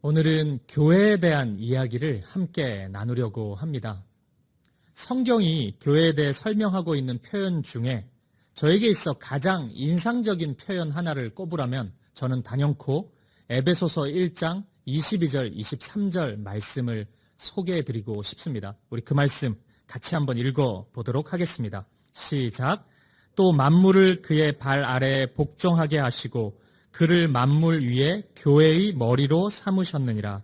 오늘은 교회에 대한 이야기를 함께 나누려고 합니다. 성경이 교회에 대해 설명하고 있는 표현 중에 저에게 있어 가장 인상적인 표현 하나를 꼽으라면 저는 단연코 에베소서 1장 22절, 23절 말씀을 소개해드리고 싶습니다. 우리 그 말씀 같이 한번 읽어보도록 하겠습니다. 시작. 또 만물을 그의 발 아래에 복종하게 하시고 그를 만물 위에 교회의 머리로 삼으셨느니라.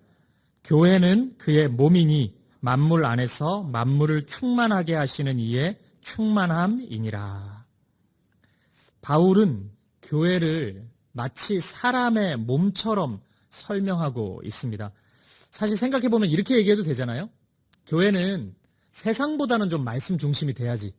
교회는 그의 몸이니 만물 안에서 만물을 충만하게 하시는 이의 충만함이니라. 바울은 교회를 마치 사람의 몸처럼 설명하고 있습니다. 사실 생각해보면 이렇게 얘기해도 되잖아요. 교회는 세상보다는 좀 말씀 중심이 돼야지.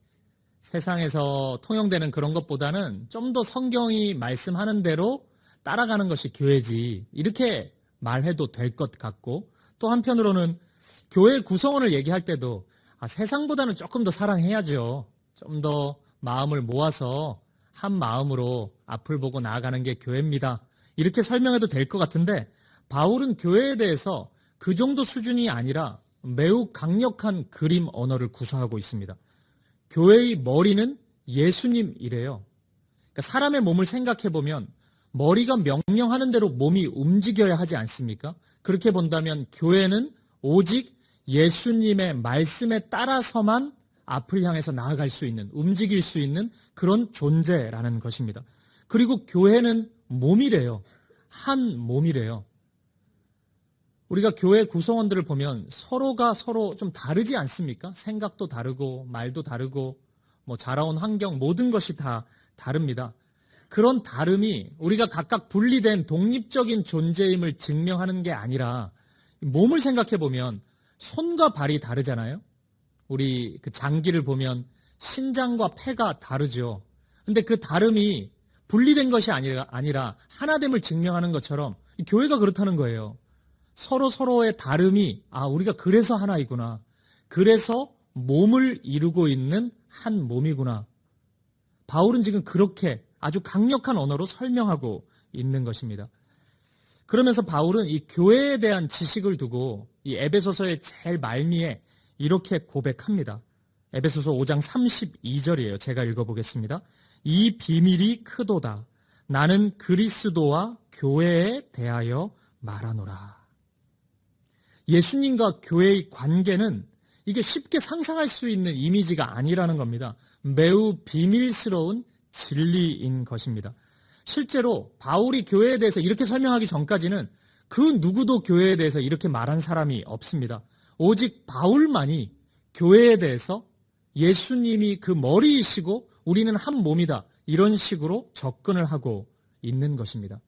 세상에서 통용되는 그런 것보다는 좀 더 성경이 말씀하는 대로 따라가는 것이 교회지, 이렇게 말해도 될 것 같고, 또 한편으로는 교회 구성원을 얘기할 때도 세상보다는 조금 더 사랑해야죠. 좀 더 마음을 모아서 한 마음으로 앞을 보고 나아가는 게 교회입니다. 이렇게 설명해도 될 것 같은데, 바울은 교회에 대해서 그 정도 수준이 아니라 매우 강력한 그림 언어를 구사하고 있습니다. 교회의 머리는 예수님이래요. 그러니까 사람의 몸을 생각해보면 머리가 명령하는 대로 몸이 움직여야 하지 않습니까? 그렇게 본다면 교회는 오직 예수님의 말씀에 따라서만 앞을 향해서 나아갈 수 있는, 움직일 수 있는 그런 존재라는 것입니다. 그리고 교회는 몸이래요. 한 몸이래요. 우리가 교회 구성원들을 보면 서로가 서로 좀 다르지 않습니까? 생각도 다르고 말도 다르고 자라온 환경 모든 것이 다 다릅니다. 그런 다름이 우리가 각각 분리된 독립적인 존재임을 증명하는 게 아니라, 몸을 생각해 보면 손과 발이 다르잖아요. 우리 그 장기를 보면 신장과 폐가 다르죠. 근데 그 다름이 분리된 것이 아니라 하나됨을 증명하는 것처럼 교회가 그렇다는 거예요. 서로의 다름이 우리가 그래서 하나이구나. 그래서 몸을 이루고 있는 한 몸이구나. 바울은 지금 그렇게 아주 강력한 언어로 설명하고 있는 것입니다. 그러면서 바울은 이 교회에 대한 지식을 두고 이 에베소서의 제일 말미에 이렇게 고백합니다. 에베소서 5장 32절이에요. 제가 읽어보겠습니다. 이 비밀이 크도다. 나는 그리스도와 교회에 대하여 말하노라. 예수님과 교회의 관계는 이게 쉽게 상상할 수 있는 이미지가 아니라는 겁니다. 매우 비밀스러운 진리인 것입니다. 실제로 바울이 교회에 대해서 이렇게 설명하기 전까지는 그 누구도 교회에 대해서 이렇게 말한 사람이 없습니다. 오직 바울만이 교회에 대해서 예수님이 그 머리이시고 우리는 한 몸이다, 이런 식으로 접근을 하고 있는 것입니다.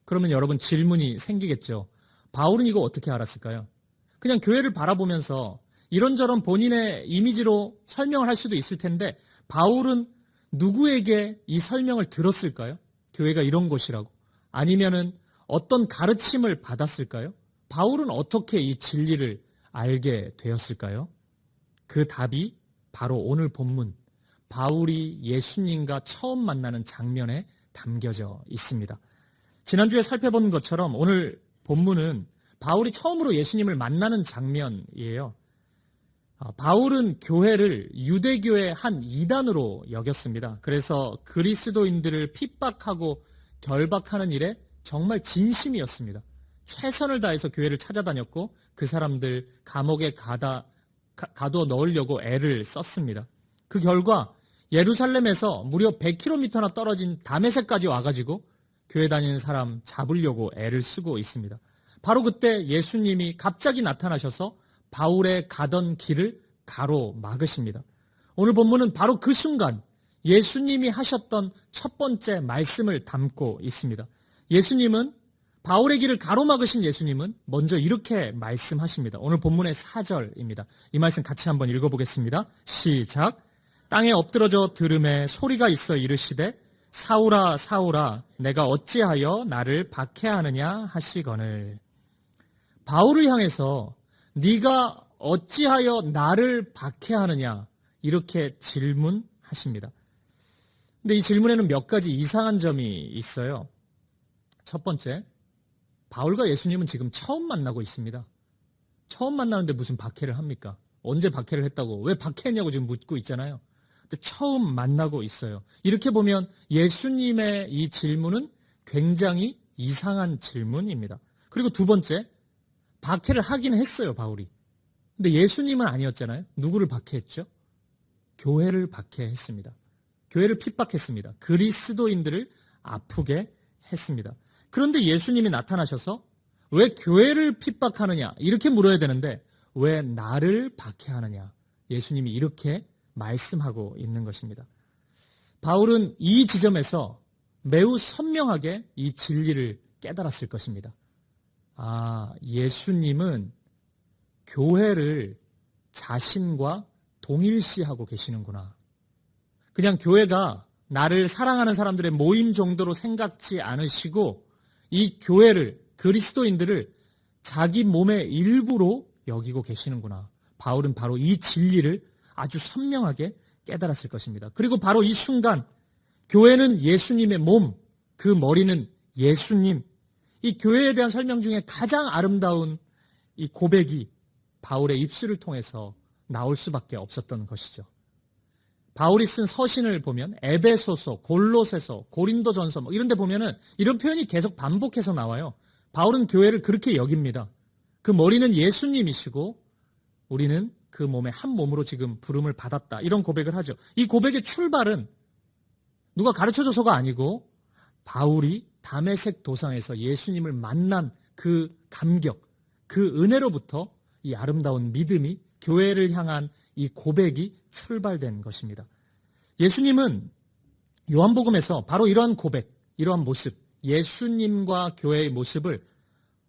그러면 여러분 질문이 생기겠죠. 바울은 이거 어떻게 알았을까요? 그냥 교회를 바라보면서 이런저런 본인의 이미지로 설명을 할 수도 있을 텐데, 바울은 누구에게 이 설명을 들었을까요? 교회가 이런 곳이라고. 아니면은 어떤 가르침을 받았을까요? 바울은 어떻게 이 진리를 알게 되었을까요? 그 답이 바로 오늘 본문, 바울이 예수님과 처음 만나는 장면에 담겨져 있습니다. 지난주에 살펴본 것처럼 오늘 본문은 바울이 처음으로 예수님을 만나는 장면이에요. 바울은 교회를 유대교의 한 이단으로 여겼습니다. 그래서 그리스도인들을 핍박하고 결박하는 일에 정말 진심이었습니다. 최선을 다해서 교회를 찾아다녔고 그 사람들 감옥에 가둬 넣으려고 애를 썼습니다. 그 결과 예루살렘에서 무려 100km나 떨어진 다메섹까지 와가지고 교회 다니는 사람 잡으려고 애를 쓰고 있습니다. 바로 그때 예수님이 갑자기 나타나셔서 바울의 가던 길을 가로막으십니다. 오늘 본문은 바로 그 순간 예수님이 하셨던 첫 번째 말씀을 담고 있습니다. 예수님은, 바울의 길을 가로막으신 예수님은 먼저 이렇게 말씀하십니다. 오늘 본문의 4절입니다. 이 말씀 같이 한번 읽어보겠습니다. 시작. 땅에 엎드러져 들음에 소리가 있어 이르시되 사울아 사울아 내가 어찌하여 나를 박해하느냐 하시거늘. 바울을 향해서 네가 어찌하여 나를 박해하느냐, 이렇게 질문하십니다. 근데 이 질문에는 몇 가지 이상한 점이 있어요. 첫 번째, 바울과 예수님은 지금 처음 만나고 있습니다. 처음 만나는데 무슨 박해를 합니까? 언제 박해를 했다고, 왜 박해했냐고 지금 묻고 있잖아요. 근데 처음 만나고 있어요. 이렇게 보면 예수님의 이 질문은 굉장히 이상한 질문입니다. 그리고 두 번째, 박해를 하긴 했어요, 바울이. 근데 예수님은 아니었잖아요. 누구를 박해했죠? 교회를 박해했습니다. 교회를 핍박했습니다. 그리스도인들을 아프게 했습니다. 그런데 예수님이 나타나셔서 왜 교회를 핍박하느냐 이렇게 물어야 되는데 왜 나를 박해하느냐, 예수님이 이렇게 말씀하고 있는 것입니다. 바울은 이 지점에서 매우 선명하게 이 진리를 깨달았을 것입니다. 예수님은 교회를 자신과 동일시하고 계시는구나. 그냥 교회가 나를 사랑하는 사람들의 모임 정도로 생각지 않으시고 이 교회를, 그리스도인들을 자기 몸의 일부로 여기고 계시는구나. 바울은 바로 이 진리를 아주 선명하게 깨달았을 것입니다. 그리고 바로 이 순간 교회는 예수님의 몸, 그 머리는 예수님. 이 교회에 대한 설명 중에 가장 아름다운 이 고백이 바울의 입술을 통해서 나올 수밖에 없었던 것이죠. 바울이 쓴 서신을 보면 에베소서, 골로새서, 고린도전서 이런 데 보면은 이런 표현이 계속 반복해서 나와요. 바울은 교회를 그렇게 여깁니다. 그 머리는 예수님이시고 우리는 그 몸의 한 몸으로 지금 부름을 받았다. 이런 고백을 하죠. 이 고백의 출발은 누가 가르쳐줘서가 아니고 바울이 다메섹 도상에서 예수님을 만난 그 감격, 그 은혜로부터 이 아름다운 믿음이, 교회를 향한 이 고백이 출발된 것입니다. 예수님은 요한복음에서 바로 이러한 고백, 이러한 모습, 예수님과 교회의 모습을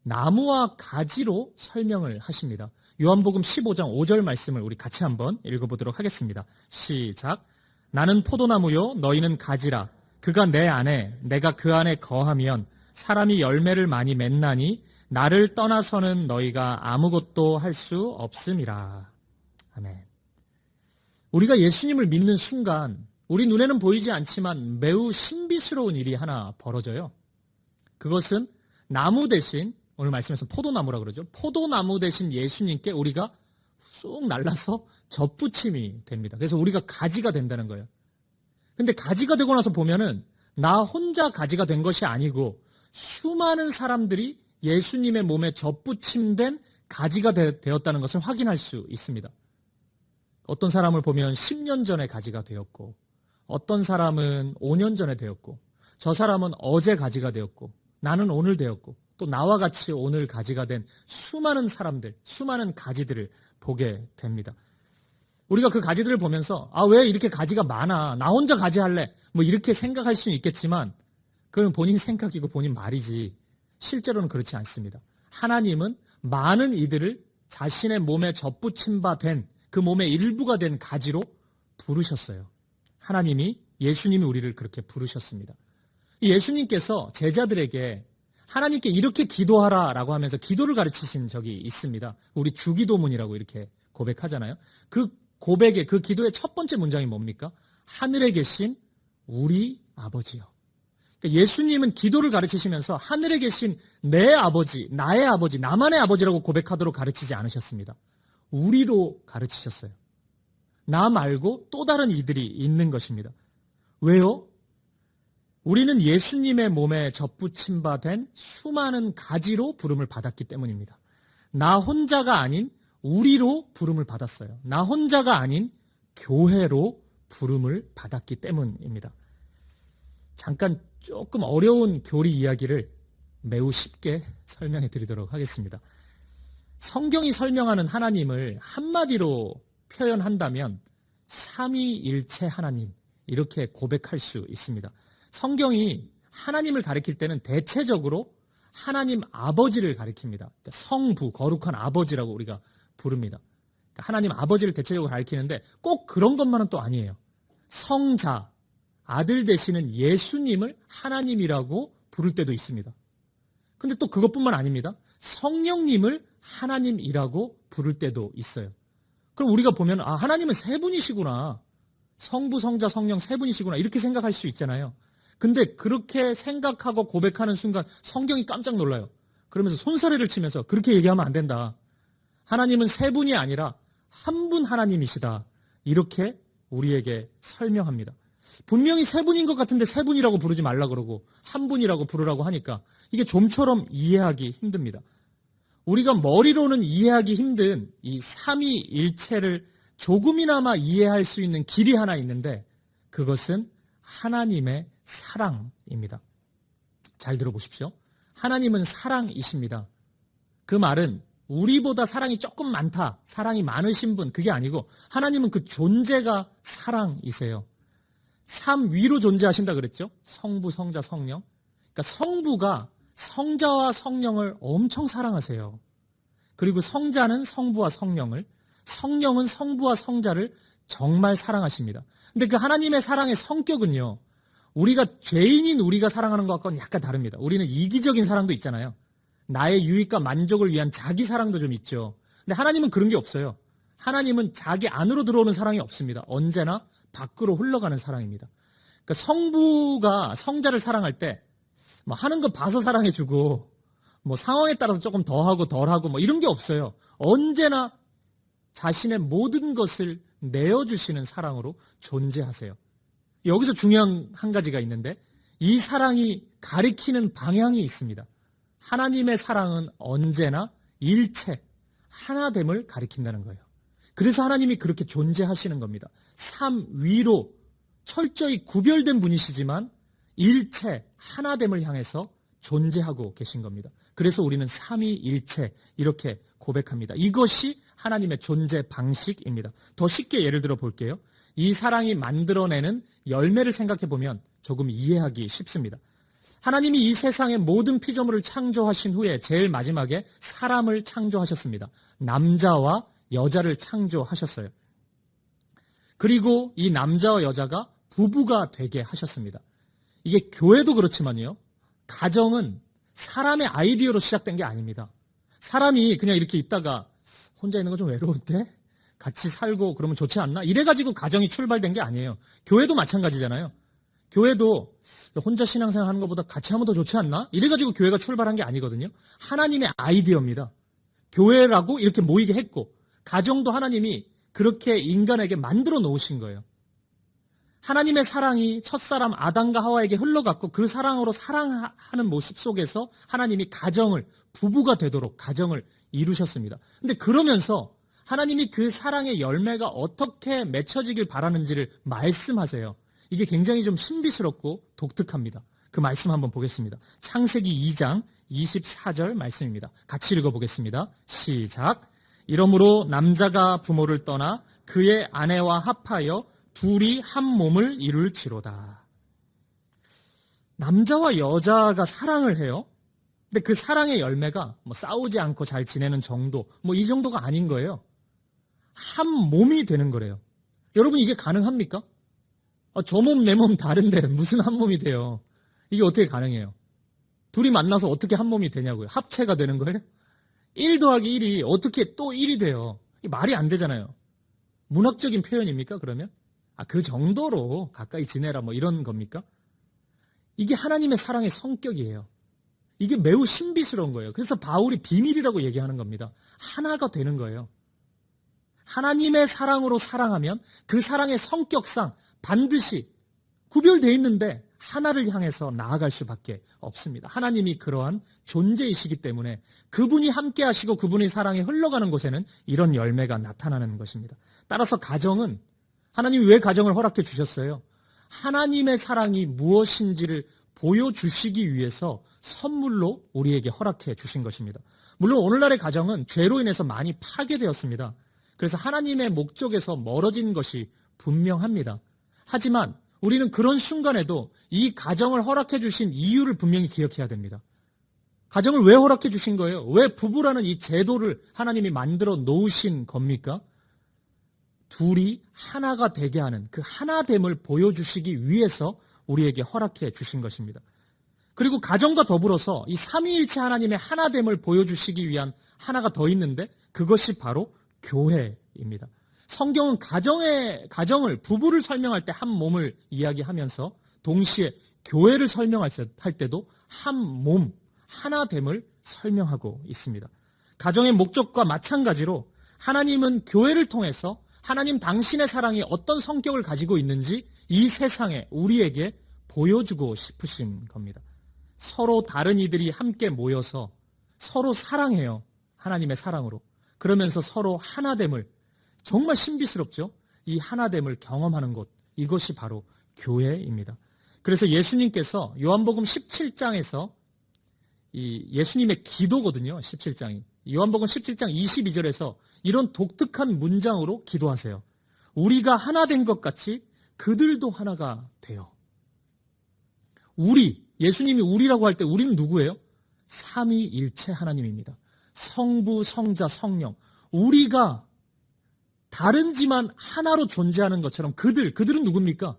나무와 가지로 설명을 하십니다. 요한복음 15장 5절 말씀을 우리 같이 한번 읽어보도록 하겠습니다. 시작. 나는 포도나무요 너희는 가지라. 그가 내 안에 내가 그 안에 거하면 사람이 열매를 많이 맺나니 나를 떠나서는 너희가 아무것도 할 수 없음이라. 아멘. 우리가 예수님을 믿는 순간 우리 눈에는 보이지 않지만 매우 신비스러운 일이 하나 벌어져요. 그것은 나무 대신, 오늘 말씀에서 포도나무라 그러죠. 포도나무 대신 예수님께 우리가 쑥 날라서 접붙임이 됩니다. 그래서 우리가 가지가 된다는 거예요. 근데 가지가 되고 나서 보면은 나 혼자 가지가 된 것이 아니고 수많은 사람들이 예수님의 몸에 접붙임된 가지가 되었다는 것을 확인할 수 있습니다. 어떤 사람을 보면 10년 전에 가지가 되었고, 어떤 사람은 5년 전에 되었고, 저 사람은 어제 가지가 되었고, 나는 오늘 되었고, 또 나와 같이 오늘 가지가 된 수많은 사람들, 수많은 가지들을 보게 됩니다. 우리가 그 가지들을 보면서 왜 이렇게 가지가 많아? 나 혼자 가지할래? 이렇게 생각할 수는 있겠지만 그건 본인 생각이고 본인 말이지 실제로는 그렇지 않습니다. 하나님은 많은 이들을 자신의 몸에 접붙임 바 된 그 몸의 일부가 된 가지로 부르셨어요. 하나님이, 예수님이 우리를 그렇게 부르셨습니다. 예수님께서 제자들에게 하나님께 이렇게 기도하라라고 하면서 기도를 가르치신 적이 있습니다. 우리 주기도문이라고 이렇게 고백하잖아요. 그 고백의, 그 기도의 첫 번째 문장이 뭡니까? 하늘에 계신 우리 아버지요. 그러니까 예수님은 기도를 가르치시면서 하늘에 계신 내 아버지, 나의 아버지, 나만의 아버지라고 고백하도록 가르치지 않으셨습니다. 우리로 가르치셨어요. 나 말고 또 다른 이들이 있는 것입니다. 왜요? 우리는 예수님의 몸에 접붙임 바 된 수많은 가지로 부름을 받았기 때문입니다. 나 혼자가 아닌 우리로 부름을 받았어요. 나 혼자가 아닌 교회로 부름을 받았기 때문입니다. 잠깐 조금 어려운 교리 이야기를 매우 쉽게 설명해 드리도록 하겠습니다. 성경이 설명하는 하나님을 한마디로 표현한다면 삼위일체 하나님, 이렇게 고백할 수 있습니다. 성경이 하나님을 가리킬 때는 대체적으로 하나님 아버지를 가리킵니다. 그러니까 성부, 거룩한 아버지라고 우리가 부릅니다. 그러니까 하나님 아버지를 대체적으로 가리키는데 꼭 그런 것만은 또 아니에요. 성자, 아들 되시는 예수님을 하나님이라고 부를 때도 있습니다. 근데 또 그것뿐만 아닙니다. 성령님을 하나님이라고 부를 때도 있어요. 그럼 우리가 보면 하나님은 세 분이시구나. 성부, 성자, 성령 세 분이시구나. 이렇게 생각할 수 있잖아요. 근데 그렇게 생각하고 고백하는 순간 성경이 깜짝 놀라요. 그러면서 손사래를 치면서 그렇게 얘기하면 안 된다. 하나님은 세 분이 아니라 한 분 하나님이시다. 이렇게 우리에게 설명합니다. 분명히 세 분인 것 같은데 세 분이라고 부르지 말라 그러고 한 분이라고 부르라고 하니까 이게 좀처럼 이해하기 힘듭니다. 우리가 머리로는 이해하기 힘든 이 삼위일체를 조금이나마 이해할 수 있는 길이 하나 있는데 그것은 하나님의 사랑입니다. 잘 들어보십시오. 하나님은 사랑이십니다. 그 말은 우리보다 사랑이 조금 많다, 사랑이 많으신 분, 그게 아니고 하나님은 그 존재가 사랑이세요. 삼위로 존재하신다 그랬죠? 성부, 성자, 성령. 그러니까 성부가 성자와 성령을 엄청 사랑하세요. 그리고 성자는 성부와 성령을, 성령은 성부와 성자를 정말 사랑하십니다. 근데 그 하나님의 사랑의 성격은요, 우리가 죄인인 우리가 사랑하는 것과는 약간 다릅니다. 우리는 이기적인 사랑도 있잖아요. 나의 유익과 만족을 위한 자기 사랑도 좀 있죠. 근데 하나님은 그런 게 없어요. 하나님은 자기 안으로 들어오는 사랑이 없습니다. 언제나 밖으로 흘러가는 사랑입니다. 그러니까 성부가 성자를 사랑할 때 뭐 하는 거 봐서 사랑해주고 뭐 상황에 따라서 조금 더하고 덜하고 뭐 이런 게 없어요. 언제나 자신의 모든 것을 내어주시는 사랑으로 존재하세요. 여기서 중요한 한 가지가 있는데 이 사랑이 가리키는 방향이 있습니다. 하나님의 사랑은 언제나 일체, 하나됨을 가리킨다는 거예요. 그래서 하나님이 그렇게 존재하시는 겁니다. 삼위로 철저히 구별된 분이시지만 일체, 하나됨을 향해서 존재하고 계신 겁니다. 그래서 우리는 삼위일체 이렇게 고백합니다. 이것이 하나님의 존재 방식입니다. 더 쉽게 예를 들어 볼게요. 이 사랑이 만들어내는 열매를 생각해 보면 조금 이해하기 쉽습니다. 하나님이 이 세상의 모든 피조물을 창조하신 후에 제일 마지막에 사람을 창조하셨습니다. 남자와 여자를 창조하셨어요. 그리고 이 남자와 여자가 부부가 되게 하셨습니다. 이게 교회도 그렇지만요. 가정은 사람의 아이디어로 시작된 게 아닙니다. 사람이 그냥 이렇게 있다가 혼자 있는 거 좀 외로운데? 같이 살고 그러면 좋지 않나? 이래가지고 가정이 출발된 게 아니에요. 교회도 마찬가지잖아요. 교회도 혼자 신앙생활 하는 것보다 같이 하면 더 좋지 않나? 이래가지고 교회가 출발한 게 아니거든요. 하나님의 아이디어입니다. 교회라고 이렇게 모이게 했고 가정도 하나님이 그렇게 인간에게 만들어 놓으신 거예요. 하나님의 사랑이 첫사람 아담과 하와에게 흘러갔고 그 사랑으로 사랑하는 모습 속에서 하나님이 가정을, 부부가 되도록 가정을 이루셨습니다. 근데 그러면서 하나님이 그 사랑의 열매가 어떻게 맺혀지길 바라는지를 말씀하세요. 이게 굉장히 좀 신비스럽고 독특합니다. 그 말씀 한번 보겠습니다. 창세기 2장 24절 말씀입니다. 같이 읽어보겠습니다. 시작. 이러므로 남자가 부모를 떠나 그의 아내와 합하여 둘이 한 몸을 이룰지로다. 남자와 여자가 사랑을 해요. 근데 그 사랑의 열매가 뭐 싸우지 않고 잘 지내는 정도, 뭐 이 정도가 아닌 거예요. 한 몸이 되는 거래요. 여러분 이게 가능합니까? 저 몸 내 몸 다른데 무슨 한 몸이 돼요? 이게 어떻게 가능해요? 둘이 만나서 어떻게 한 몸이 되냐고요? 합체가 되는 거예요? 1 더하기 1이 어떻게 또 1이 돼요? 이게 말이 안 되잖아요. 문학적인 표현입니까 그러면? 그 정도로 가까이 지내라 뭐 이런 겁니까? 이게 하나님의 사랑의 성격이에요. 이게 매우 신비스러운 거예요. 그래서 바울이 비밀이라고 얘기하는 겁니다. 하나가 되는 거예요. 하나님의 사랑으로 사랑하면 그 사랑의 성격상 반드시 구별되어 있는데 하나를 향해서 나아갈 수밖에 없습니다. 하나님이 그러한 존재이시기 때문에 그분이 함께 하시고 그분의 사랑이 흘러가는 곳에는 이런 열매가 나타나는 것입니다. 따라서 가정은 하나님이 왜 가정을 허락해 주셨어요? 하나님의 사랑이 무엇인지를 보여주시기 위해서 선물로 우리에게 허락해 주신 것입니다. 물론 오늘날의 가정은 죄로 인해서 많이 파괴되었습니다. 그래서 하나님의 목적에서 멀어진 것이 분명합니다. 하지만 우리는 그런 순간에도 이 가정을 허락해 주신 이유를 분명히 기억해야 됩니다. 가정을 왜 허락해 주신 거예요? 왜 부부라는 이 제도를 하나님이 만들어 놓으신 겁니까? 둘이 하나가 되게 하는 그 하나됨을 보여주시기 위해서 우리에게 허락해 주신 것입니다. 그리고 가정과 더불어서 이 삼위일체 하나님의 하나됨을 보여주시기 위한 하나가 더 있는데 그것이 바로 교회입니다. 성경은 가정을, 부부를 설명할 때 한 몸을 이야기하면서 동시에 교회를 설명할 때도 한 몸, 하나됨을 설명하고 있습니다. 가정의 목적과 마찬가지로 하나님은 교회를 통해서 하나님 당신의 사랑이 어떤 성격을 가지고 있는지 이 세상에 우리에게 보여주고 싶으신 겁니다. 서로 다른 이들이 함께 모여서 서로 사랑해요. 하나님의 사랑으로. 그러면서 서로 하나됨을, 정말 신비스럽죠? 이 하나됨을 경험하는 곳, 이것이 바로 교회입니다. 그래서 예수님께서 요한복음 17장에서 이 예수님의 기도거든요. 17장이. 요한복음 17장 22절에서 이런 독특한 문장으로 기도하세요. 우리가 하나 된 것 같이 그들도 하나가 돼요. 우리, 예수님이 우리라고 할 때 우리는 누구예요? 삼위일체 하나님입니다. 성부, 성자, 성령. 우리가 다른지만 하나로 존재하는 것처럼 그들은 누굽니까?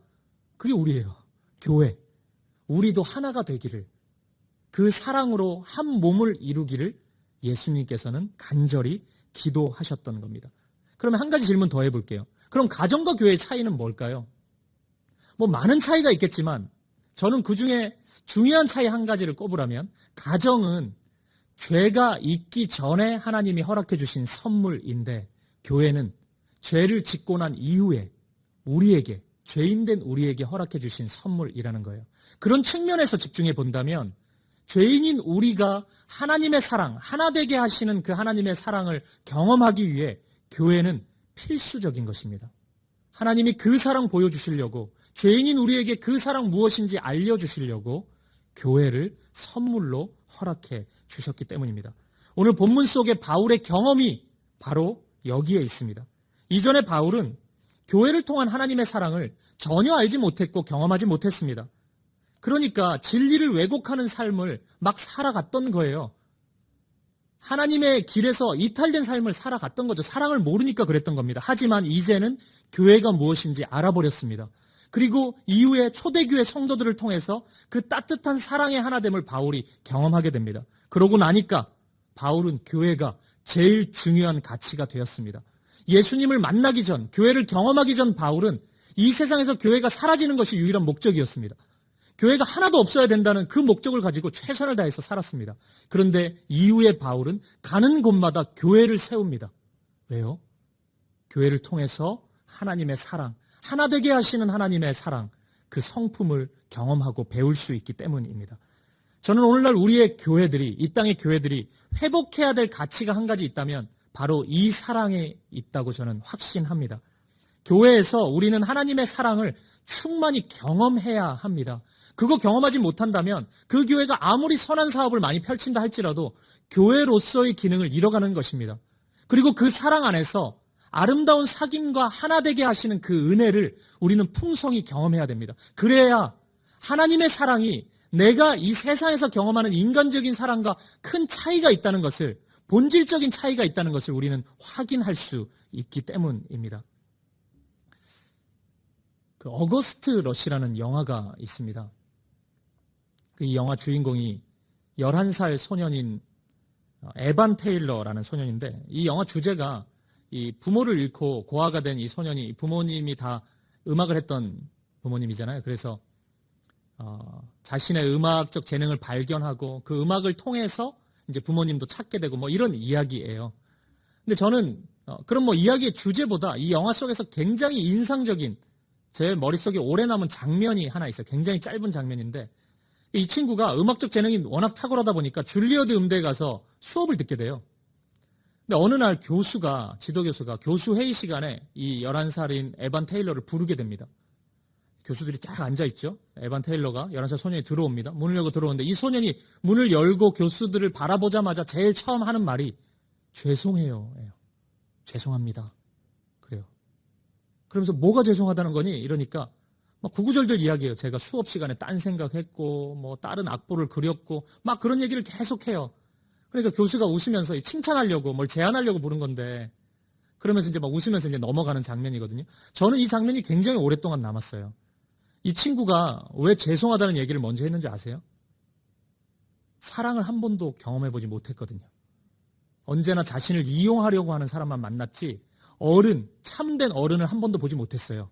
그게 우리예요. 교회. 우리도 하나가 되기를, 그 사랑으로 한 몸을 이루기를 예수님께서는 간절히 기도하셨던 겁니다. 그러면 한 가지 질문 더 해볼게요. 그럼 가정과 교회의 차이는 뭘까요? 뭐 많은 차이가 있겠지만 저는 그 중에 중요한 차이 한 가지를 꼽으라면, 가정은 죄가 있기 전에 하나님이 허락해 주신 선물인데, 교회는 죄를 짓고 난 이후에 우리에게, 죄인된 우리에게 허락해 주신 선물이라는 거예요. 그런 측면에서 집중해 본다면 죄인인 우리가 하나님의 사랑, 하나 되게 하시는 그 하나님의 사랑을 경험하기 위해 교회는 필수적인 것입니다. 하나님이 그 사랑 보여주시려고, 죄인인 우리에게 그 사랑 무엇인지 알려주시려고 교회를 선물로 허락해 주셨기 때문입니다. 오늘 본문 속에 바울의 경험이 바로 여기에 있습니다. 이전에 바울은 교회를 통한 하나님의 사랑을 전혀 알지 못했고 경험하지 못했습니다. 그러니까 진리를 왜곡하는 삶을 막 살아갔던 거예요. 하나님의 길에서 이탈된 삶을 살아갔던 거죠. 사랑을 모르니까 그랬던 겁니다. 하지만 이제는 교회가 무엇인지 알아버렸습니다. 그리고 이후에 초대교회 성도들을 통해서 그 따뜻한 사랑의 하나됨을 바울이 경험하게 됩니다. 그러고 나니까 바울은 교회가 제일 중요한 가치가 되었습니다. 예수님을 만나기 전, 교회를 경험하기 전 바울은 이 세상에서 교회가 사라지는 것이 유일한 목적이었습니다. 교회가 하나도 없어야 된다는 그 목적을 가지고 최선을 다해서 살았습니다. 그런데 이후에 바울은 가는 곳마다 교회를 세웁니다. 왜요? 교회를 통해서 하나님의 사랑, 하나 되게 하시는 하나님의 사랑, 그 성품을 경험하고 배울 수 있기 때문입니다. 저는 오늘날 우리의 교회들이, 이 땅의 교회들이 회복해야 될 가치가 한 가지 있다면 바로 이 사랑에 있다고 저는 확신합니다. 교회에서 우리는 하나님의 사랑을 충만히 경험해야 합니다. 그거 경험하지 못한다면 그 교회가 아무리 선한 사업을 많이 펼친다 할지라도 교회로서의 기능을 잃어가는 것입니다. 그리고 그 사랑 안에서 아름다운 사귐과 하나 되게 하시는 그 은혜를 우리는 풍성히 경험해야 됩니다. 그래야 하나님의 사랑이 내가 이 세상에서 경험하는 인간적인 사랑과 큰 차이가 있다는 것을, 본질적인 차이가 있다는 것을 우리는 확인할 수 있기 때문입니다. 그 어거스트 러시라는 영화가 있습니다. 이 영화 주인공이 11살 소년인 에반 테일러라는 소년인데, 이 영화 주제가 이 부모를 잃고 고아가 된 이 소년이, 부모님이 다 음악을 했던 부모님이잖아요. 그래서 자신의 음악적 재능을 발견하고 그 음악을 통해서 이제 부모님도 찾게 되고 뭐 이런 이야기예요. 근데 저는 그런 뭐 이야기의 주제보다 이 영화 속에서 굉장히 인상적인, 제 머릿속에 오래 남은 장면이 하나 있어요. 굉장히 짧은 장면인데, 이 친구가 음악적 재능이 워낙 탁월하다 보니까 줄리어드 음대에 가서 수업을 듣게 돼요. 근데 어느 날 교수가, 지도교수가 교수 회의 시간에 이 11살인 에반 테일러를 부르게 됩니다. 교수들이 쫙 앉아있죠. 에반 테일러가 11살 소년이 들어옵니다. 문을 열고 들어오는데 이 소년이 문을 열고 교수들을 바라보자마자 제일 처음 하는 말이 죄송해요. 죄송합니다. 그래요. 그러면서 뭐가 죄송하다는 거니? 이러니까 막 구구절절 이야기해요. 제가 수업 시간에 딴 생각했고 뭐 다른 악보를 그렸고 막 그런 얘기를 계속해요. 그러니까 교수가 웃으면서 칭찬하려고 뭘 제안하려고 부른 건데, 그러면서 이제 막 웃으면서 이제 넘어가는 장면이거든요. 저는 이 장면이 굉장히 오랫동안 남았어요. 이 친구가 왜 죄송하다는 얘기를 먼저 했는지 아세요? 사랑을 한 번도 경험해보지 못했거든요. 언제나 자신을 이용하려고 하는 사람만 만났지 어른, 참된 어른을 한 번도 보지 못했어요.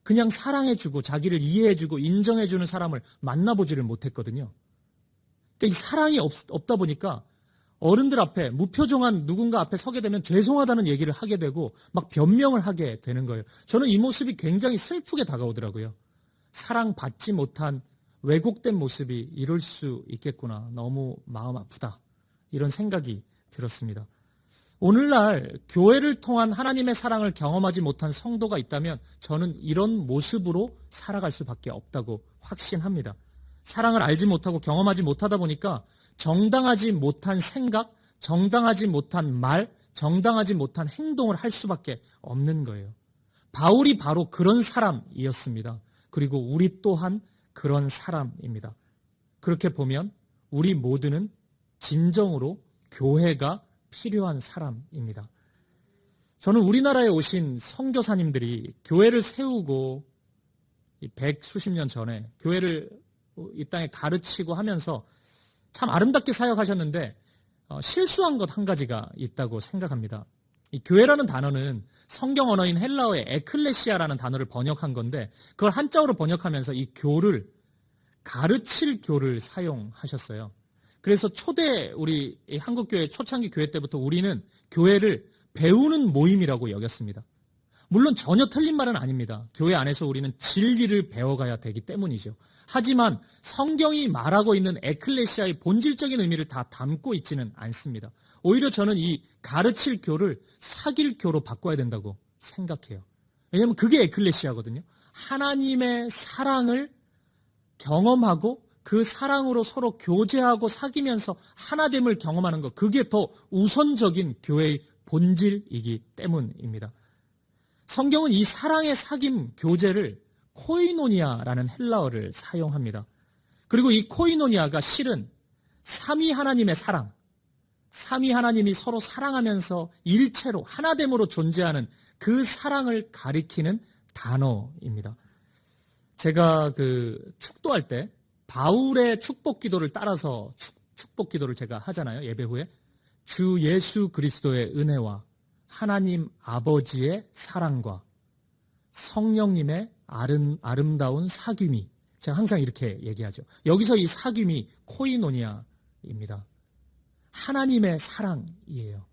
그냥 사랑해주고 자기를 이해해주고 인정해주는 사람을 만나보지를 못했거든요. 그러니까 이 사랑이 없다 보니까 어른들 앞에 무표정한 누군가 앞에 서게 되면 죄송하다는 얘기를 하게 되고 막 변명을 하게 되는 거예요. 저는 이 모습이 굉장히 슬프게 다가오더라고요. 사랑받지 못한 왜곡된 모습이 이럴 수 있겠구나. 너무 마음 아프다. 이런 생각이 들었습니다. 오늘날 교회를 통한 하나님의 사랑을 경험하지 못한 성도가 있다면 저는 이런 모습으로 살아갈 수밖에 없다고 확신합니다. 사랑을 알지 못하고 경험하지 못하다 보니까 정당하지 못한 생각, 정당하지 못한 말, 정당하지 못한 행동을 할 수밖에 없는 거예요. 바울이 바로 그런 사람이었습니다. 그리고 우리 또한 그런 사람입니다. 그렇게 보면 우리 모두는 진정으로 교회가 필요한 사람입니다. 저는 우리나라에 오신 선교사님들이 교회를 세우고 100수십 년 전에 교회를 이 땅에 가르치고 하면서 참 아름답게 사역하셨는데 실수한 것 한 가지가 있다고 생각합니다. 이 교회라는 단어는 성경 언어인 헬라어의 에클레시아라는 단어를 번역한 건데 그걸 한자어로 번역하면서 이 교를 가르칠 교를 사용하셨어요. 그래서 초대 우리 한국교회 초창기 교회 때부터 우리는 교회를 배우는 모임이라고 여겼습니다. 물론 전혀 틀린 말은 아닙니다. 교회 안에서 우리는 진리를 배워가야 되기 때문이죠. 하지만 성경이 말하고 있는 에클레시아의 본질적인 의미를 다 담고 있지는 않습니다. 오히려 저는 이 가르칠 교를 사귈 교로 바꿔야 된다고 생각해요. 왜냐하면 그게 에클레시아거든요. 하나님의 사랑을 경험하고 그 사랑으로 서로 교제하고 사귀면서 하나됨을 경험하는 것, 그게 더 우선적인 교회의 본질이기 때문입니다. 성경은 이 사랑의 사귐 교제를 코이노니아라는 헬라어를 사용합니다. 그리고 이 코이노니아가 실은 삼위 하나님의 사랑, 삼위 하나님이 서로 사랑하면서 일체로 하나됨으로 존재하는 그 사랑을 가리키는 단어입니다. 제가 축도할 때 바울의 축복 기도를 따라서 축복 기도를 제가 하잖아요. 예배 후에 주 예수 그리스도의 은혜와 하나님 아버지의 사랑과 성령님의 아름다운 사귐이, 제가 항상 이렇게 얘기하죠. 여기서 이 사귐이 코이노니아입니다. 하나님의 사랑이에요.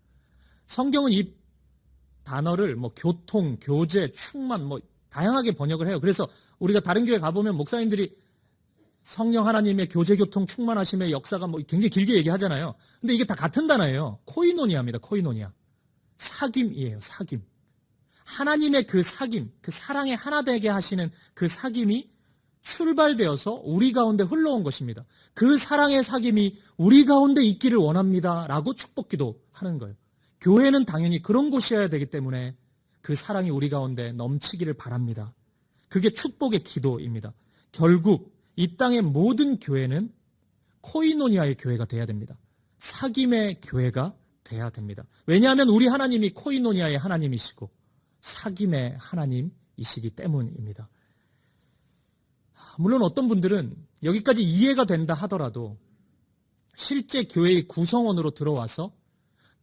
성경은 이 단어를 교통, 교제, 충만 다양하게 번역을 해요. 그래서 우리가 다른 교회 가보면 목사님들이 성령 하나님의 교제, 교통, 충만하심의 역사가 굉장히 길게 얘기하잖아요. 근데 이게 다 같은 단어예요. 코이노니아입니다. 코이노니아. 사귐이에요. 사귐. 하나님의 그 사귐, 그 사랑에 하나 되게 하시는 그 사귐이 출발되어서 우리 가운데 흘러온 것입니다. 그 사랑의 사귐이 우리 가운데 있기를 원합니다. 라고 축복기도 하는 거예요. 교회는 당연히 그런 곳이어야 되기 때문에 그 사랑이 우리 가운데 넘치기를 바랍니다. 그게 축복의 기도입니다. 결국 이 땅의 모든 교회는 코이노니아의 교회가 돼야 됩니다. 사귐의 교회가 돼야 됩니다. 왜냐하면 우리 하나님이 코이노니아의 하나님이시고 사귐의 하나님이시기 때문입니다. 물론 어떤 분들은 여기까지 이해가 된다 하더라도 실제 교회의 구성원으로 들어와서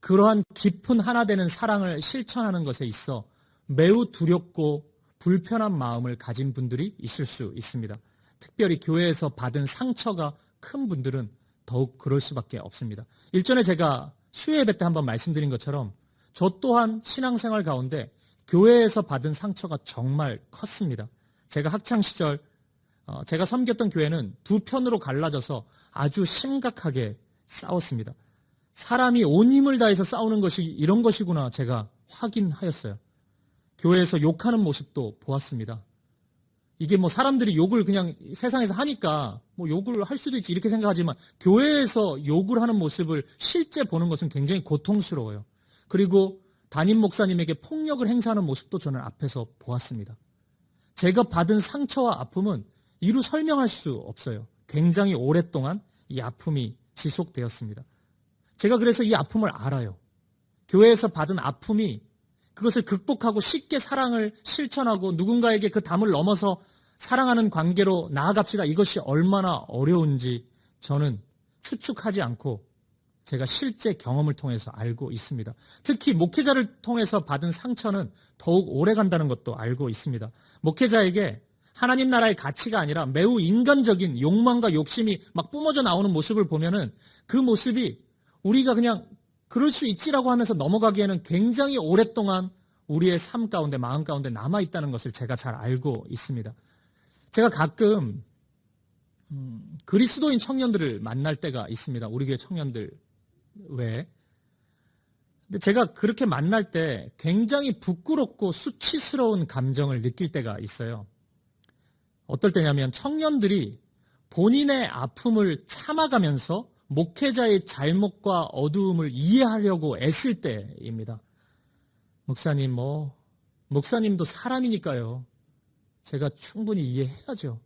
그러한 깊은 하나 되는 사랑을 실천하는 것에 있어 매우 두렵고 불편한 마음을 가진 분들이 있을 수 있습니다. 특별히 교회에서 받은 상처가 큰 분들은 더욱 그럴 수밖에 없습니다. 일전에 제가 수요 예배 때 한번 말씀드린 것처럼 저 또한 신앙생활 가운데 교회에서 받은 상처가 정말 컸습니다. 제가 학창시절 제가 섬겼던 교회는 두 편으로 갈라져서 아주 심각하게 싸웠습니다. 사람이 온 힘을 다해서 싸우는 것이 이런 것이구나 제가 확인하였어요. 교회에서 욕하는 모습도 보았습니다. 이게 사람들이 욕을 그냥 세상에서 하니까 욕을 할 수도 있지 이렇게 생각하지만 교회에서 욕을 하는 모습을 실제 보는 것은 굉장히 고통스러워요. 그리고 담임 목사님에게 폭력을 행사하는 모습도 저는 앞에서 보았습니다. 제가 받은 상처와 아픔은 이루 설명할 수 없어요. 굉장히 오랫동안 이 아픔이 지속되었습니다. 제가 그래서 이 아픔을 알아요. 교회에서 받은 아픔이 그것을 극복하고 쉽게 사랑을 실천하고 누군가에게 그 담을 넘어서 사랑하는 관계로 나아갑시다. 이것이 얼마나 어려운지 저는 추측하지 않고 제가 실제 경험을 통해서 알고 있습니다. 특히 목회자를 통해서 받은 상처는 더욱 오래 간다는 것도 알고 있습니다. 목회자에게 하나님 나라의 가치가 아니라 매우 인간적인 욕망과 욕심이 막 뿜어져 나오는 모습을 보면은 그 모습이 우리가 그냥 그럴 수 있지라고 하면서 넘어가기에는 굉장히 오랫동안 우리의 삶 가운데, 마음 가운데 남아있다는 것을 제가 잘 알고 있습니다. 제가 가끔 그리스도인 청년들을 만날 때가 있습니다. 우리 교회 청년들 외에. 근데 제가 그렇게 만날 때 굉장히 부끄럽고 수치스러운 감정을 느낄 때가 있어요. 어떨 때냐면 청년들이 본인의 아픔을 참아가면서 목회자의 잘못과 어두움을 이해하려고 애쓸 때입니다. 목사님, 목사님도 사람이니까요. 제가 충분히 이해해야죠.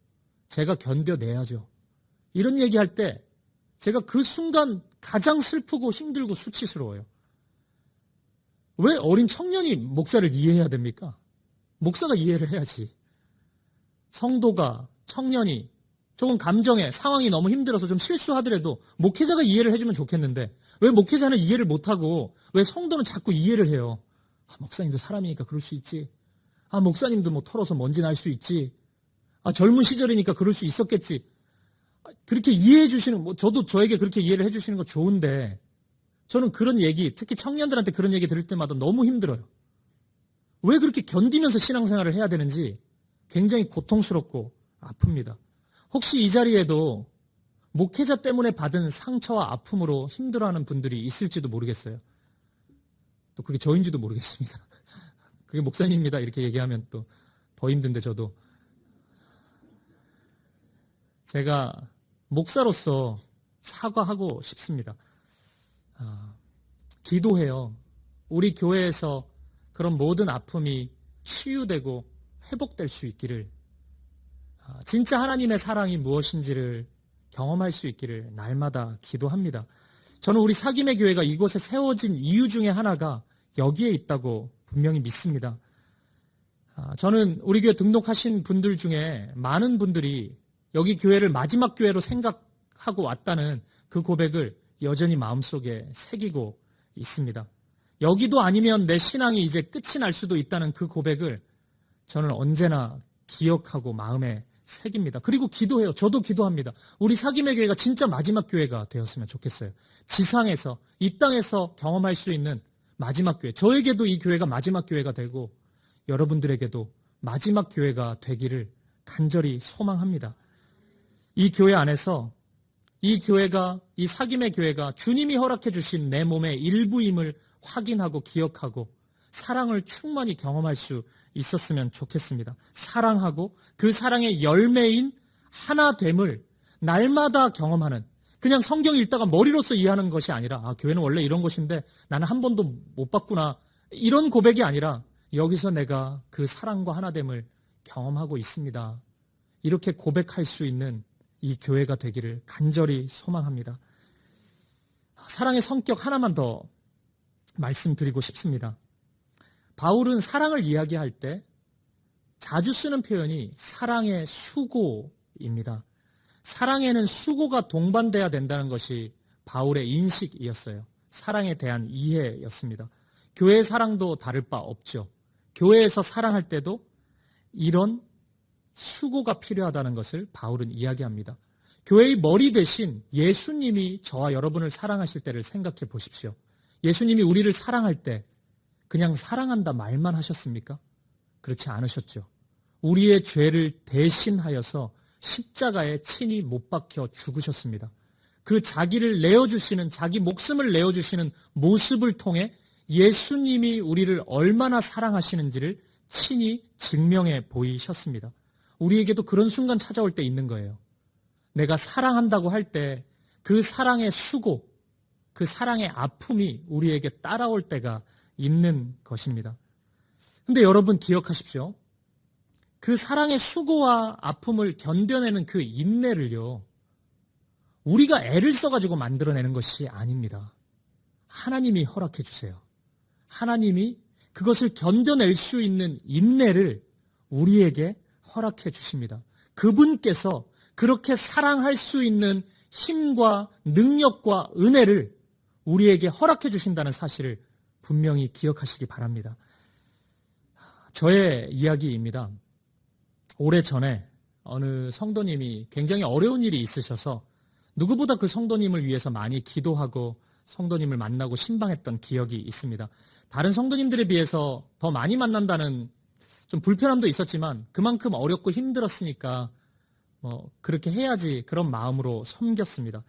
제가 견뎌내야죠. 이런 얘기할 때 제가 그 순간 가장 슬프고 힘들고 수치스러워요. 왜 어린 청년이 목사를 이해해야 됩니까? 목사가 이해를 해야지. 성도가, 청년이 조금 감정에 상황이 너무 힘들어서 좀 실수하더라도 목회자가 이해를 해주면 좋겠는데 왜 목회자는 이해를 못하고 왜 성도는 자꾸 이해를 해요? 목사님도 사람이니까 그럴 수 있지. 목사님도 털어서 먼지 날 수 있지. 젊은 시절이니까 그럴 수 있었겠지. 그렇게 이해해 주시는, 저도 저에게 그렇게 이해를 해 주시는 거 좋은데 저는 그런 얘기, 특히 청년들한테 그런 얘기 들을 때마다 너무 힘들어요. 왜 그렇게 견디면서 신앙생활을 해야 되는지 굉장히 고통스럽고 아픕니다. 혹시 이 자리에도 목회자 때문에 받은 상처와 아픔으로 힘들어하는 분들이 있을지도 모르겠어요. 또 그게 저인지도 모르겠습니다. 그게 목사님입니다. 이렇게 얘기하면 또 더 힘든데 저도. 제가 목사로서 사과하고 싶습니다. 기도해요. 우리 교회에서 그런 모든 아픔이 치유되고 회복될 수 있기를, 진짜 하나님의 사랑이 무엇인지를 경험할 수 있기를 날마다 기도합니다. 저는 우리 사김의 교회가 이곳에 세워진 이유 중에 하나가 여기에 있다고 분명히 믿습니다. 저는 우리 교회 등록하신 분들 중에 많은 분들이 여기 교회를 마지막 교회로 생각하고 왔다는 그 고백을 여전히 마음속에 새기고 있습니다. 여기도 아니면 내 신앙이 이제 끝이 날 수도 있다는 그 고백을 저는 언제나 기억하고 마음에 새깁니다. 그리고 기도해요. 저도 기도합니다. 우리 사김의 교회가 진짜 마지막 교회가 되었으면 좋겠어요. 지상에서, 이 땅에서 경험할 수 있는 마지막 교회. 저에게도 이 교회가 마지막 교회가 되고 여러분들에게도 마지막 교회가 되기를 간절히 소망합니다. 이 교회 안에서 이 교회가, 이 사김의 교회가 주님이 허락해 주신 내 몸의 일부임을 확인하고 기억하고 사랑을 충만히 경험할 수 있었으면 좋겠습니다. 사랑하고 그 사랑의 열매인 하나됨을 날마다 경험하는, 그냥 성경 읽다가 머리로서 이해하는 것이 아니라 교회는 원래 이런 것인데 나는 한 번도 못 봤구나, 이런 고백이 아니라 여기서 내가 그 사랑과 하나됨을 경험하고 있습니다. 이렇게 고백할 수 있는 이 교회가 되기를 간절히 소망합니다. 사랑의 성격 하나만 더 말씀드리고 싶습니다. 바울은 사랑을 이야기할 때 자주 쓰는 표현이 사랑의 수고입니다. 사랑에는 수고가 동반돼야 된다는 것이 바울의 인식이었어요. 사랑에 대한 이해였습니다. 교회의 사랑도 다를 바 없죠. 교회에서 사랑할 때도 이런 수고가 필요하다는 것을 바울은 이야기합니다. 교회의 머리 대신 예수님이 저와 여러분을 사랑하실 때를 생각해 보십시오. 예수님이 우리를 사랑할 때 그냥 사랑한다 말만 하셨습니까? 그렇지 않으셨죠. 우리의 죄를 대신하여서 십자가에 친히 못 박혀 죽으셨습니다. 그 자기를 내어주시는, 자기 목숨을 내어주시는 모습을 통해 예수님이 우리를 얼마나 사랑하시는지를 친히 증명해 보이셨습니다. 우리에게도 그런 순간 찾아올 때 있는 거예요. 내가 사랑한다고 할 때 그 사랑의 수고, 그 사랑의 아픔이 우리에게 따라올 때가 있는 것입니다. 근데 여러분 기억하십시오. 그 사랑의 수고와 아픔을 견뎌내는 그 인내를요, 우리가 애를 써가지고 만들어내는 것이 아닙니다. 하나님이 허락해 주세요. 하나님이 그것을 견뎌낼 수 있는 인내를 우리에게 허락해 주십니다. 그분께서 그렇게 사랑할 수 있는 힘과 능력과 은혜를 우리에게 허락해 주신다는 사실을 분명히 기억하시기 바랍니다. 저의 이야기입니다. 오래전에 어느 성도님이 굉장히 어려운 일이 있으셔서 누구보다 그 성도님을 위해서 많이 기도하고 성도님을 만나고 신방했던 기억이 있습니다. 다른 성도님들에 비해서 더 많이 만난다는 좀 불편함도 있었지만 그만큼 어렵고 힘들었으니까 그렇게 해야지 그런 마음으로 섬겼습니다.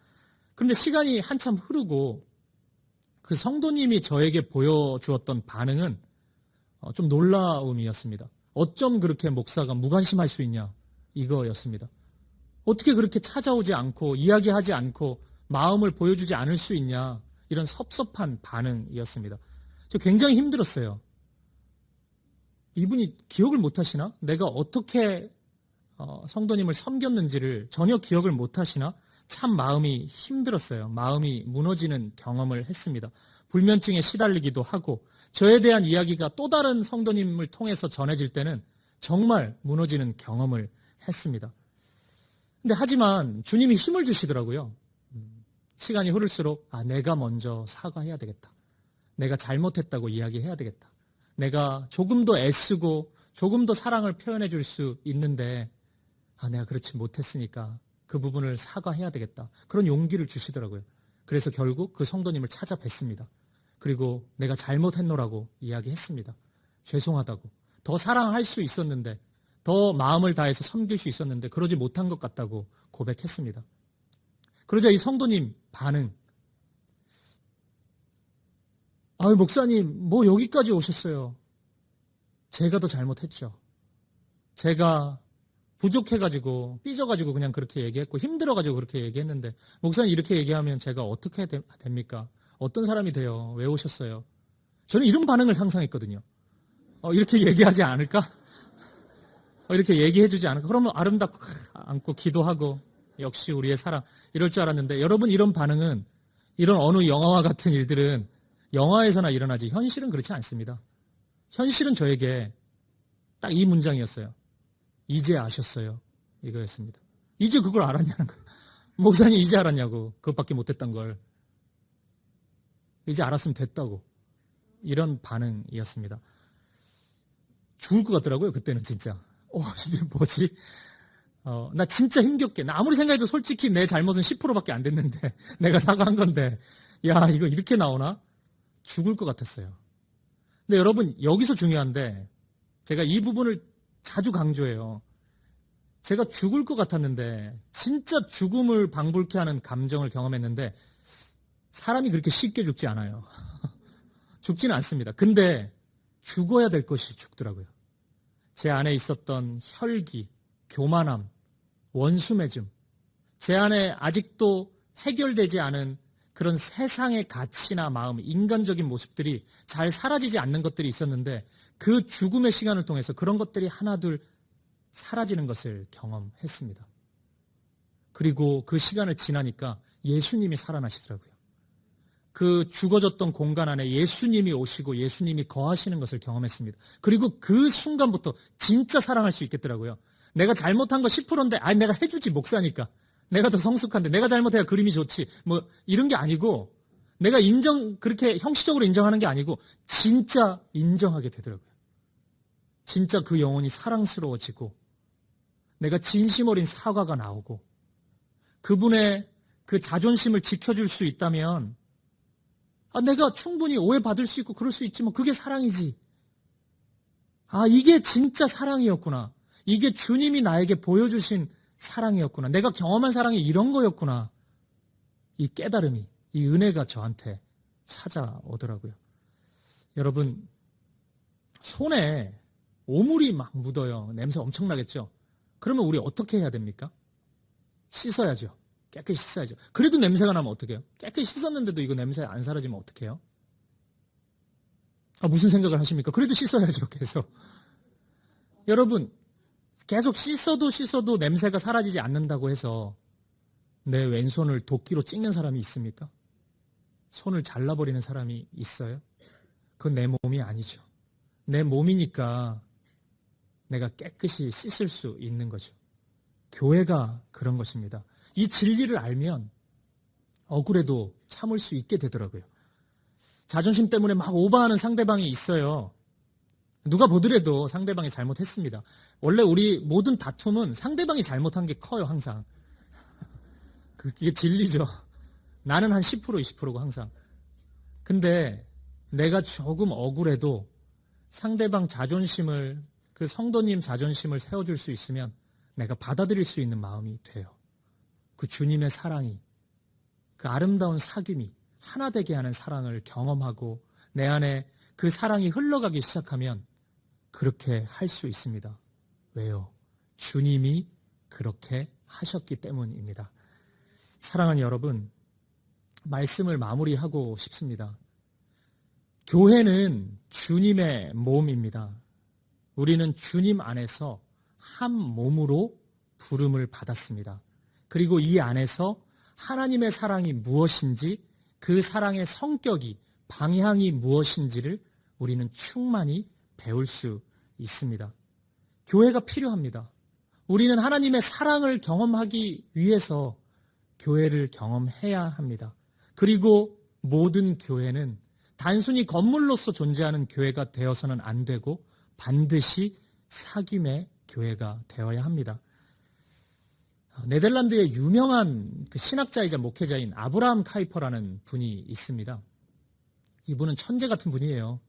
그런데 시간이 한참 흐르고 그 성도님이 저에게 보여주었던 반응은 좀 놀라움이었습니다. 어쩜 그렇게 목사가 무관심할 수 있냐 이거였습니다. 어떻게 그렇게 찾아오지 않고 이야기하지 않고 마음을 보여주지 않을 수 있냐 이런 섭섭한 반응이었습니다. 저 굉장히 힘들었어요. 이분이 기억을 못하시나? 내가 어떻게 성도님을 섬겼는지를 전혀 기억을 못하시나? 참 마음이 힘들었어요. 마음이 무너지는 경험을 했습니다. 불면증에 시달리기도 하고 저에 대한 이야기가 또 다른 성도님을 통해서 전해질 때는 정말 무너지는 경험을 했습니다. 근데 하지만 주님이 힘을 주시더라고요. 시간이 흐를수록 내가 먼저 사과해야 되겠다. 내가 잘못했다고 이야기해야 되겠다. 내가 조금 더 애쓰고 조금 더 사랑을 표현해 줄 수 있는데 내가 그렇지 못했으니까 그 부분을 사과해야 되겠다. 그런 용기를 주시더라고요. 그래서 결국 그 성도님을 찾아뵀습니다. 그리고 내가 잘못했노라고 이야기했습니다. 죄송하다고. 더 사랑할 수 있었는데 더 마음을 다해서 섬길 수 있었는데 그러지 못한 것 같다고 고백했습니다. 그러자 이 성도님 반응. 목사님, 여기까지 오셨어요. 제가 더 잘못했죠. 제가 부족해가지고, 삐져가지고 그냥 그렇게 얘기했고, 힘들어가지고 그렇게 얘기했는데, 목사님 이렇게 얘기하면 제가 어떻게 됩니까? 어떤 사람이 돼요? 왜 오셨어요? 저는 이런 반응을 상상했거든요. 이렇게 얘기하지 않을까? 이렇게 얘기해주지 않을까? 그러면 아름답고 안고 기도하고, 역시 우리의 사랑, 이럴 줄 알았는데, 여러분 이런 반응은, 이런 어느 영화와 같은 일들은 영화에서나 일어나지 현실은 그렇지 않습니다. 현실은 저에게 딱 이 문장이었어요. 이제 아셨어요. 이거였습니다. 이제 그걸 알았냐는 거예요. 목사님 이제 알았냐고. 그것밖에 못했던 걸. 이제 알았으면 됐다고. 이런 반응이었습니다. 죽을 것 같더라고요. 그때는 진짜. 이게 뭐지? 나 진짜 힘겹게. 나 아무리 생각해도 솔직히 내 잘못은 10%밖에 안 됐는데 내가 사과한 건데 야 이거 이렇게 나오나? 죽을 것 같았어요. 근데 여러분 여기서 중요한데 제가 이 부분을 자주 강조해요. 제가 죽을 것 같았는데 진짜 죽음을 방불케 하는 감정을 경험했는데 사람이 그렇게 쉽게 죽지 않아요. 죽지는 않습니다. 근데 죽어야 될 것이 죽더라고요. 제 안에 있었던 혈기, 교만함, 원수매즘, 제 안에 아직도 해결되지 않은 그런 세상의 가치나 마음, 인간적인 모습들이 잘 사라지지 않는 것들이 있었는데 그 죽음의 시간을 통해서 그런 것들이 하나둘 사라지는 것을 경험했습니다. 그리고 그 시간을 지나니까 예수님이 살아나시더라고요. 그 죽어졌던 공간 안에 예수님이 오시고 예수님이 거하시는 것을 경험했습니다. 그리고 그 순간부터 진짜 사랑할 수 있겠더라고요. 내가 잘못한 거 10%인데 내가 해주지 목사니까. 내가 더 성숙한데 내가 잘못해야 그림이 좋지. 이런 게 아니고 내가 그렇게 형식적으로 인정하는 게 아니고 진짜 인정하게 되더라고요. 진짜 그 영혼이 사랑스러워지고 내가 진심 어린 사과가 나오고 그분의 그 자존심을 지켜줄 수 있다면 내가 충분히 오해받을 수 있고 그럴 수 있지만 그게 사랑이지. 이게 진짜 사랑이었구나. 이게 주님이 나에게 보여주신 사랑이었구나. 내가 경험한 사랑이 이런 거였구나. 이 깨달음이, 이 은혜가 저한테 찾아오더라고요. 여러분, 손에 오물이 막 묻어요. 냄새 엄청나겠죠? 그러면 우리 어떻게 해야 됩니까? 씻어야죠. 깨끗이 씻어야죠. 그래도 냄새가 나면 어떡해요? 깨끗이 씻었는데도 이거 냄새 안 사라지면 어떡해요? 무슨 생각을 하십니까? 그래도 씻어야죠, 계속. 여러분, 계속 씻어도 냄새가 사라지지 않는다고 해서 내 왼손을 도끼로 찍는 사람이 있습니까? 손을 잘라버리는 사람이 있어요? 그건 내 몸이 아니죠. 내 몸이니까 내가 깨끗이 씻을 수 있는 거죠. 교회가 그런 것입니다. 이 진리를 알면 억울해도 참을 수 있게 되더라고요. 자존심 때문에 막 오버하는 상대방이 있어요. 누가 보더라도 상대방이 잘못했습니다. 원래 우리 모든 다툼은 상대방이 잘못한 게 커요, 항상. 그게 진리죠. 나는 한 10%, 20%고 항상. 근데 내가 조금 억울해도 상대방 자존심을, 그 성도님 자존심을 세워줄 수 있으면 내가 받아들일 수 있는 마음이 돼요. 그 주님의 사랑이, 그 아름다운 사귐이 하나 되게 하는 사랑을 경험하고 내 안에 그 사랑이 흘러가기 시작하면 그렇게 할 수 있습니다. 왜요? 주님이 그렇게 하셨기 때문입니다. 사랑하는 여러분, 말씀을 마무리하고 싶습니다. 교회는 주님의 몸입니다. 우리는 주님 안에서 한 몸으로 부름을 받았습니다. 그리고 이 안에서 하나님의 사랑이 무엇인지, 그 사랑의 성격이, 방향이 무엇인지를 우리는 충만히 배울 수 있습니다. 교회가 필요합니다. 우리는 하나님의 사랑을 경험하기 위해서 교회를 경험해야 합니다. 그리고 모든 교회는 단순히 건물로서 존재하는 교회가 되어서는 안 되고 반드시 사귐의 교회가 되어야 합니다. 네덜란드의 유명한 그 신학자이자 목회자인 아브라함 카이퍼라는 분이 있습니다. 이분은 천재 같은 분이에요.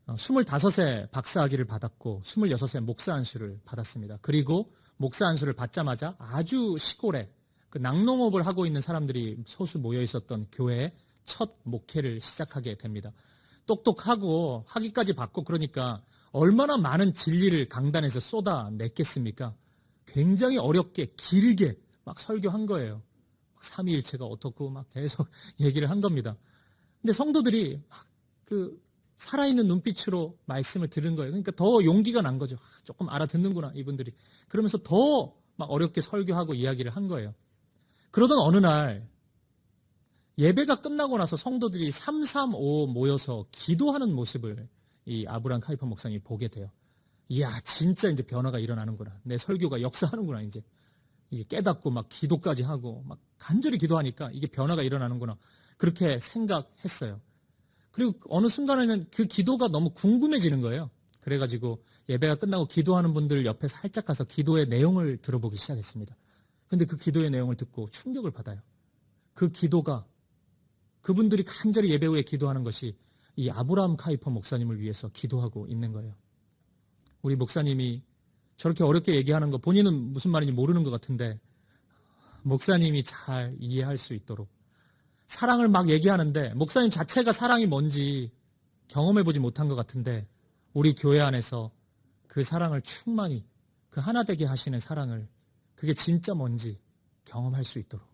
25세 박사학위를 받았고 26세 목사 안수를 받았습니다. 그리고 목사 안수를 받자마자 아주 시골에 그 낙농업을 하고 있는 사람들이 소수 모여 있었던 교회에 첫 목회를 시작하게 됩니다. 똑똑하고 학위까지 받고 그러니까 얼마나 많은 진리를 강단에서 쏟아냈겠습니까? 굉장히 어렵게 길게 막 설교한 거예요. 삼위일체가 어떻고 막 계속 얘기를 한 겁니다. 근데 성도들이 막 그 살아있는 눈빛으로 말씀을 들은 거예요. 그러니까 더 용기가 난 거죠. 조금 알아듣는구나 이분들이. 그러면서 더 막 어렵게 설교하고 이야기를 한 거예요. 그러던 어느 날 예배가 끝나고 나서 성도들이 335 모여서 기도하는 모습을 이 아브라함 카이퍼 목사님이 보게 돼요. 이야, 진짜 이제 변화가 일어나는구나. 내 설교가 역사하는구나, 이제. 이게 깨닫고 막 기도까지 하고 막 간절히 기도하니까 이게 변화가 일어나는구나. 그렇게 생각했어요. 그리고 어느 순간에는 그 기도가 너무 궁금해지는 거예요. 그래가지고 예배가 끝나고 기도하는 분들 옆에 살짝 가서 기도의 내용을 들어보기 시작했습니다. 근데 그 기도의 내용을 듣고 충격을 받아요. 그 기도가 그분들이 간절히 예배 후에 기도하는 것이 이 아브라함 카이퍼 목사님을 위해서 기도하고 있는 거예요. 우리 목사님이 저렇게 어렵게 얘기하는 거 본인은 무슨 말인지 모르는 것 같은데 목사님이 잘 이해할 수 있도록 사랑을 막 얘기하는데 목사님 자체가 사랑이 뭔지 경험해보지 못한 것 같은데 우리 교회 안에서 그 사랑을 충만히 그 하나 되게 하시는 사랑을 그게 진짜 뭔지 경험할 수 있도록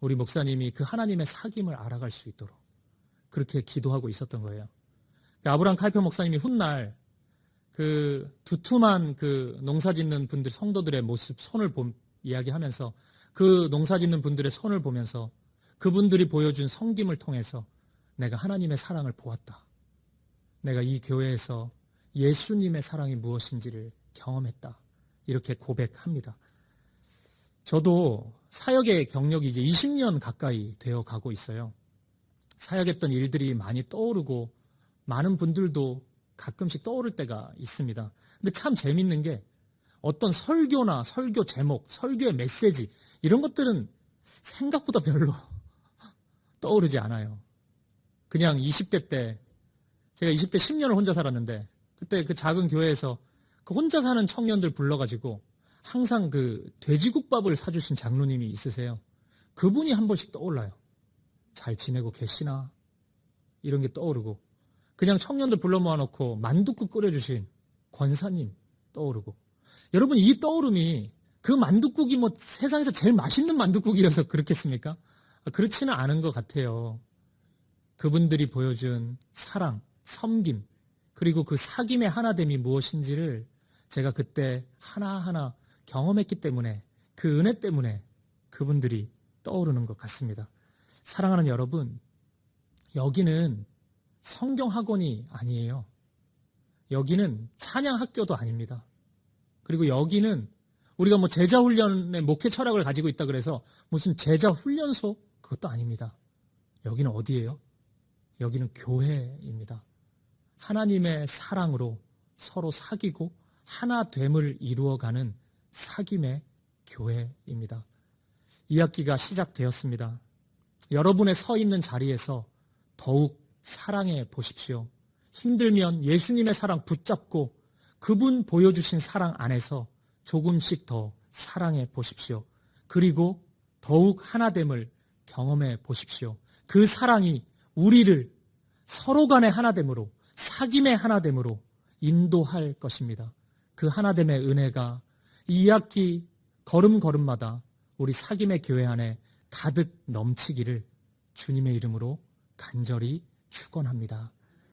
우리 목사님이 그 하나님의 사귐을 알아갈 수 있도록 그렇게 기도하고 있었던 거예요. 아브라함 카이퍼 목사님이 훗날 그 두툼한 그 농사 짓는 분들, 성도들의 모습, 손을 이야기하면서 그 농사 짓는 분들의 손을 보면서 그분들이 보여준 섬김을 통해서 내가 하나님의 사랑을 보았다. 내가 이 교회에서 예수님의 사랑이 무엇인지를 경험했다. 이렇게 고백합니다. 저도 사역의 경력이 이제 20년 가까이 되어 가고 있어요. 사역했던 일들이 많이 떠오르고 많은 분들도 가끔씩 떠오를 때가 있습니다. 근데 참 재밌는 게 어떤 설교나 설교 제목, 설교의 메시지 이런 것들은 생각보다 별로 떠오르지 않아요. 그냥 20대 때 제가 20대 10년을 혼자 살았는데 그때 그 작은 교회에서 그 혼자 사는 청년들 불러가지고 항상 그 돼지국밥을 사주신 장로님이 있으세요. 그분이 한 번씩 떠올라요. 잘 지내고 계시나? 이런 게 떠오르고 그냥 청년들 불러 모아놓고 만둣국 끓여주신 권사님 떠오르고 여러분 이 떠오름이 그 만둣국이 뭐 세상에서 제일 맛있는 만둣국이어서 그렇겠습니까? 그렇지는 않은 것 같아요. 그분들이 보여준 사랑, 섬김 그리고 그 사귐의 하나됨이 무엇인지를 제가 그때 하나하나 경험했기 때문에 그 은혜 때문에 그분들이 떠오르는 것 같습니다. 사랑하는 여러분, 여기는 성경학원이 아니에요. 여기는 찬양학교도 아닙니다. 그리고 여기는 우리가 뭐 제자훈련의 목회 철학을 가지고 있다 그래서 무슨 제자훈련소 그것도 아닙니다. 여기는 어디예요? 여기는 교회입니다. 하나님의 사랑으로 서로 사귀고 하나됨을 이루어가는 사귐의 교회입니다. 2학기가 시작되었습니다. 여러분의 서 있는 자리에서 더욱 사랑해 보십시오. 힘들면 예수님의 사랑 붙잡고 그분 보여주신 사랑 안에서 조금씩 더 사랑해 보십시오. 그리고 더욱 하나됨을 경험해 보십시오. 그 사랑이 우리를 서로 간의 하나됨으로, 사귐의 하나됨으로 인도할 것입니다. 그 하나됨의 은혜가 이 학기 걸음걸음마다 우리 사귐의 교회 안에 가득 넘치기를 주님의 이름으로 간절히 축원합니다.